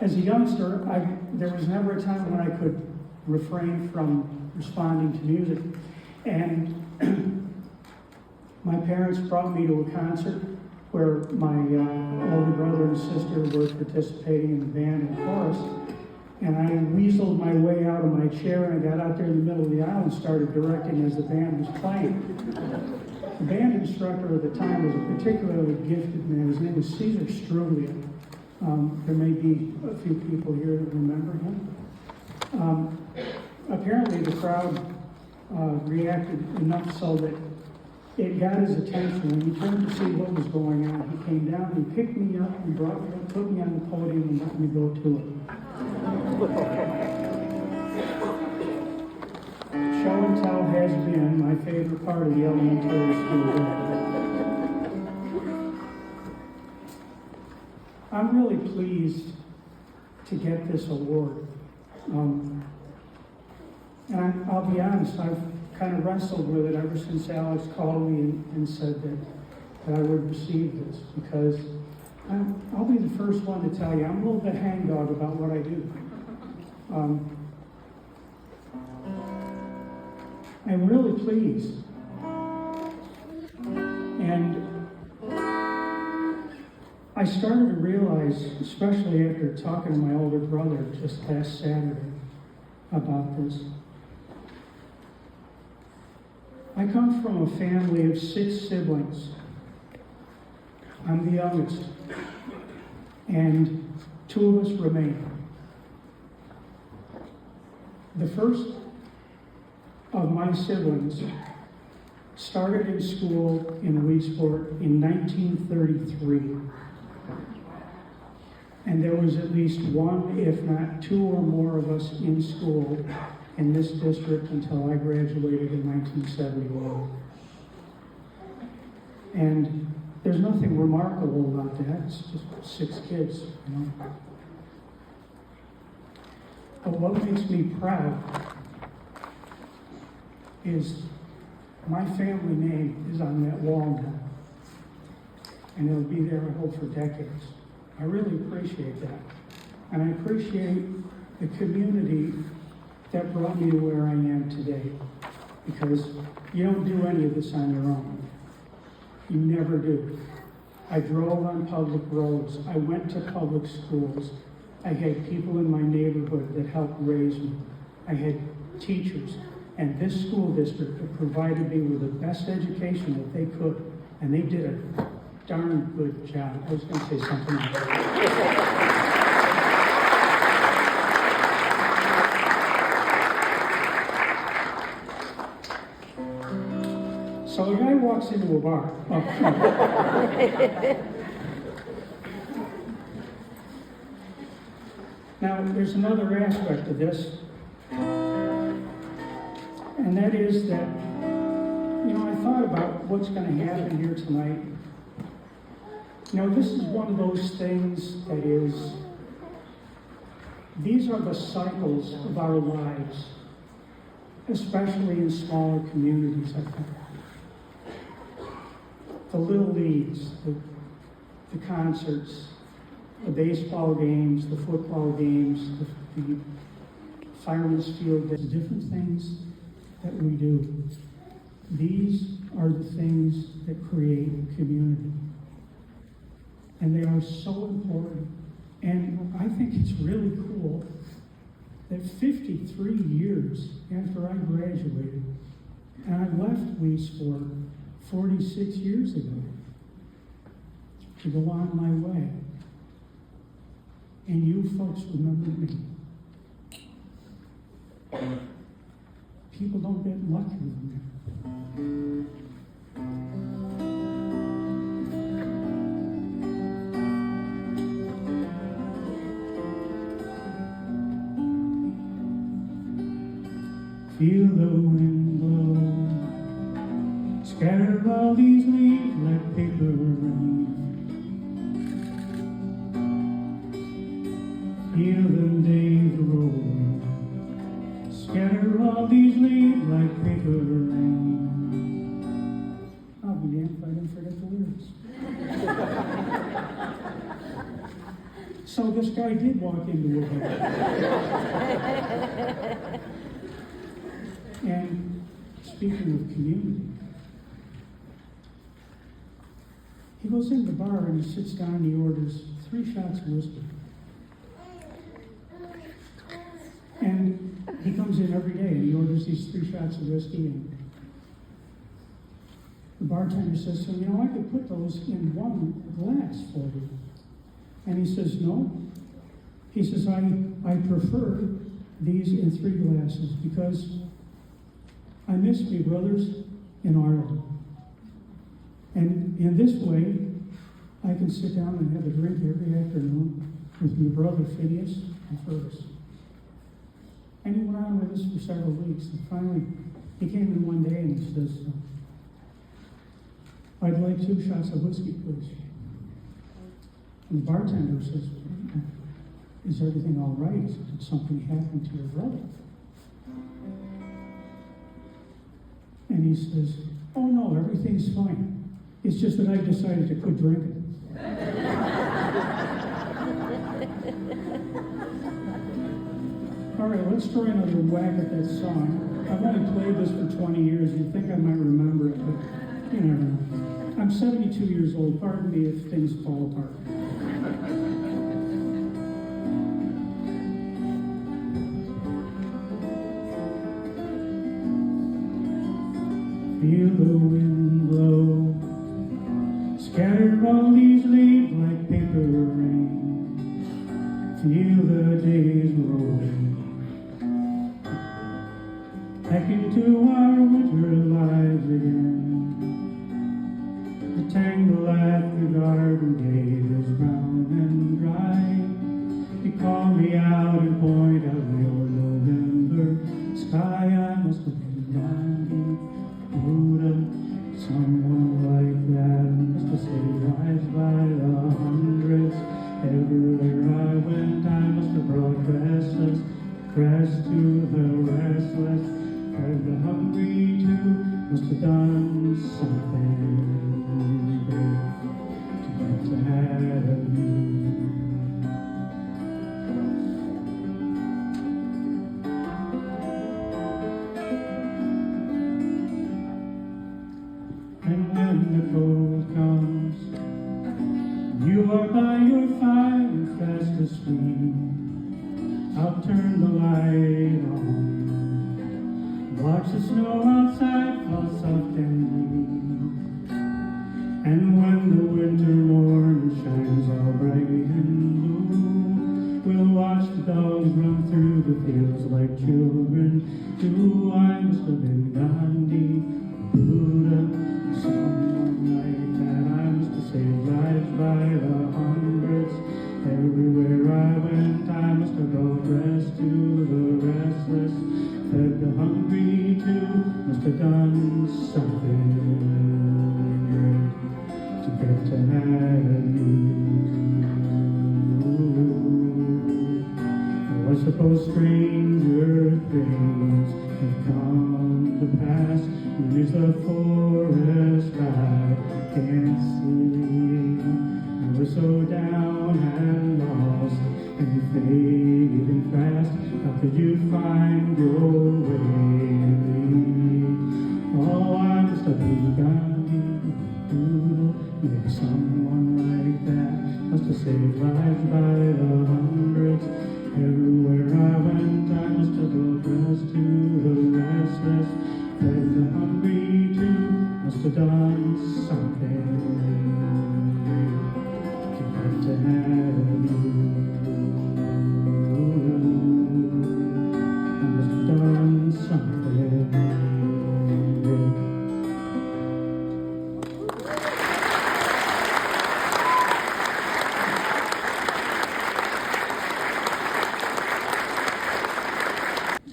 As a youngster, there was never a time when I could refrain from responding to music. And my parents brought me to a concert where my older brother and sister were participating in the band and chorus. And I weaseled my way out of my chair and I got out there in the middle of the aisle and started directing as the band was playing. The band instructor at the time was a particularly gifted man. His name was Caesar Struglia. There may be a few people here that remember him. Apparently the crowd reacted enough so that it got his attention. When he turned to see what was going on, he came down, he picked me up and brought me up, put me on the podium and let me go to it. Show and tell has been my favorite part of the elementary school day. I'm really pleased to get this award. And I'll be honest, I've kind of wrestled with it ever since Alex called me and said that I would receive this, because I'll be the first one to tell you, I'm a little bit hangdog about what I do. I'm really pleased. And I started to realize, especially after talking to my older brother just last Saturday about this, I come from a family of 6 siblings. I'm the youngest, and 2 of us remain. The first of my siblings started in school in Weedsport in 1933. And there was at least 1, if not 2 or more of us in school in this district until I graduated in 1971. And there's nothing remarkable about that. It's just 6 kids, you know. But what makes me proud is my family name is on that wall now. And it'll be there, I hope, for decades. I really appreciate that. And I appreciate the community that brought me to where I am today. Because you don't do any of this on your own. You never do. I drove on public roads. I went to public schools. I had people in my neighborhood that helped raise me. I had teachers. And this school district provided me with the best education that they could. And they did a darn good job. I was going to say something else. So a guy walks into a bar. Now, there's another aspect of this, and that is that, you know, I thought about what's going to happen here tonight. You know, this is one of those things that is, these are the cycles of our lives, especially in smaller communities, I think. The little leagues, the concerts, the baseball games, the football games, the fireman's field, the different things that we do. These are the things that create community. And they are so important. And I think it's really cool that 53 years after I graduated, and I left Weedsport 46 years ago to go on my way. And you folks remember me. People don't get lucky with me. Feel the wind blow, scatter all these leaves like paper rain. Feel the days roll, scatter all these leaves like paper rain. I'll be damned if I didn't forget the lyrics. So this guy did walk into a bar. And speaking of community, he goes in the bar and he sits down and he orders 3 shots of whiskey. And he comes in every day and he orders these 3 shots of whiskey, and the bartender says to him, I could put those in 1 glass for you. And he says, no. He says, I prefer these in 3 glasses because I miss me brothers in Ireland. And in this way, I can sit down and have a drink every afternoon with my brother Phineas and Fergus. And he went on with us for several weeks. And finally, he came in one day and he says, I'd like 2 shots of whiskey, please. And the bartender says, is everything all right? Did something happen to your brother? And he says, oh no, everything's fine. It's just that I've decided to quit drinking. All right, let's try another whack at that song. I've only played this for 20 years. You'd think I might remember it, but you never know. I'm 72 years old. Pardon me if things fall apart. Feel the wind blow, scatter all these leaves like paper rain. Feel the days roll back into our winter lives again. The tangle at the garden gate is brown and dry. You call me out and point out your November sky. I must have been blinded. Buddha, someone like that must have saved lives by the hundreds. Everywhere I went, I must have brought grass to the restless, and the hungry too. Must have done something great to get to have you. And when the cold comes, you are by your fire and fast asleep. I'll turn the light on, watch the snow outside fall soft and deep. And when the winter morn shines all bright and blue, we'll watch the dogs run through the fields like children do. I must have been Gandhi, Buddha, someone like that. I must have saved lives by the hundreds. Everywhere I went, I must have brought rest to the restless, fed the hungry too. Must have done something great to get to have you. Oh, I suppose stranger things have come to pass. When is the forest I can't see? I was so down and lost and fading fast. How could you find your way to me? Oh, I must have been Gandhi, maybe someone like that. Must have saved lives by the hundreds. Everywhere I went, I must have brought rest to the restless, fed the hungry too. Must have done something to get to have you. I must have done something great.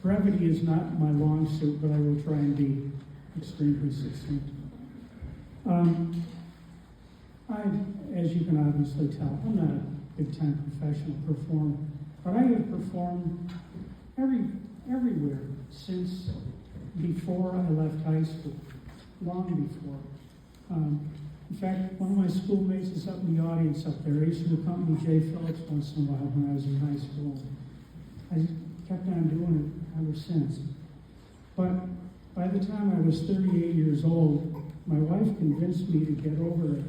Brevity is not my long suit, but I will try and be extremely succinct. As you can obviously tell, I'm not a big-time professional performer, but I have performed everywhere since before I left high school, long before. In fact, one of my schoolmates is up in the audience up there. I used to accompany Jay Phillips once in a while when I was in high school. I just kept on doing it ever since. But by the time I was 38 years old, my wife convinced me to get over the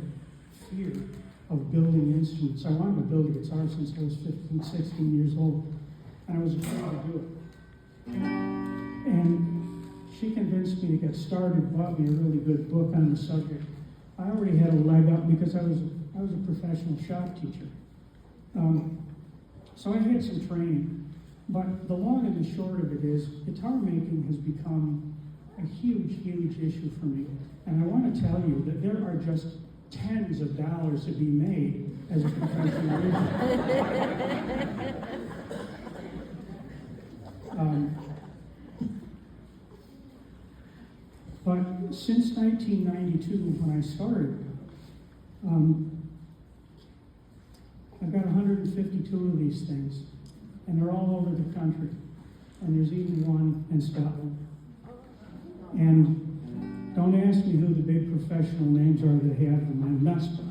fear of building instruments. I wanted to build a guitar since I was 15, 16 years old, and I was afraid to do it. And she convinced me to get started, bought me a really good book on the subject. I already had a leg up because I was a professional shop teacher. So I had some training, but the long and the short of it is, guitar making has become a huge, huge issue for me. And I want to tell you that there are just tens of dollars to be made as a professional musician. But since 1992, when I started, I've got 152 of these things, and they're all over the country. And there's even one in Scotland. And don't ask me who the big professional names are that have them.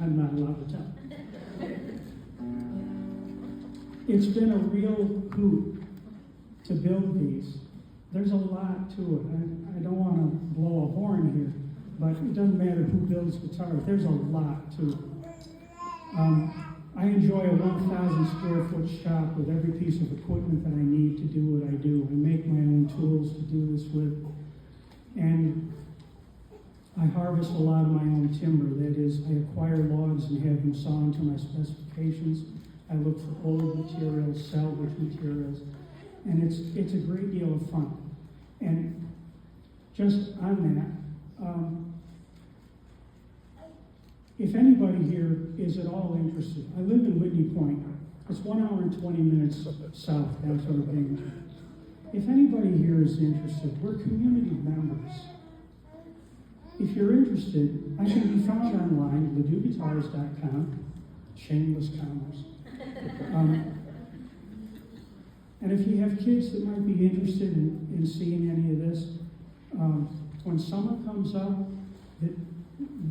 I'm not allowed to tell. It's been a real hoot to build these. There's a lot to it. I don't want to blow a horn here, but it doesn't matter who builds guitars. There's a lot to it. I enjoy a 1,000 square foot shop with every piece of equipment that I need to do what I do. I make my own tools to do this with. And I harvest a lot of my own timber. That is, I acquire logs and have them sawn to my specifications. I look for old materials, salvage materials, and it's a great deal of fun. And just on that, if anybody here is at all interested, I live in Whitney Point. It's 1 hour and 20 minutes south downtown Binghamton. If anybody here is interested, we're community members. If you're interested, I can be found online, laduguitars.com, shameless commerce. And if you have kids that might be interested in seeing any of this, when summer comes up, the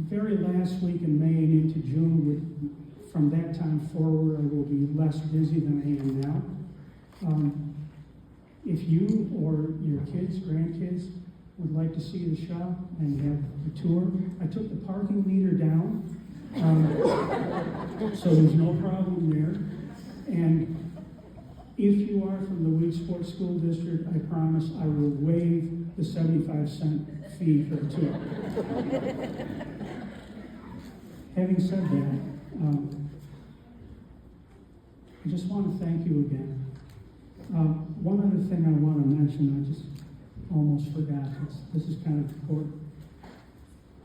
very last week in May and into June, from that time forward, I will be less busy than I am now. If you or your kids, grandkids, would like to see the shop and have a tour, I took the parking meter down, so there's no problem there. And if you are from the Weedsport School District, I promise I will waive the 75-cent fee for the tour. Having said that, I just want to thank you again. One other thing I want to mention, I just almost forgot. This is kind of important.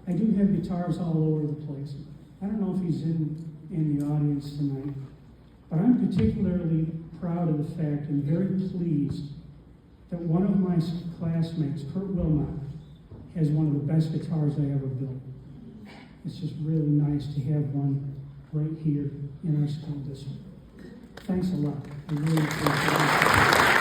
I do have guitars all over the place. I don't know if he's in the audience tonight, but I'm particularly proud of the fact and very pleased that one of my classmates, Kurt Wilmot, has one of the best guitars I ever built. It's just really nice to have one right here in our school district. Thanks a lot. I really appreciate it.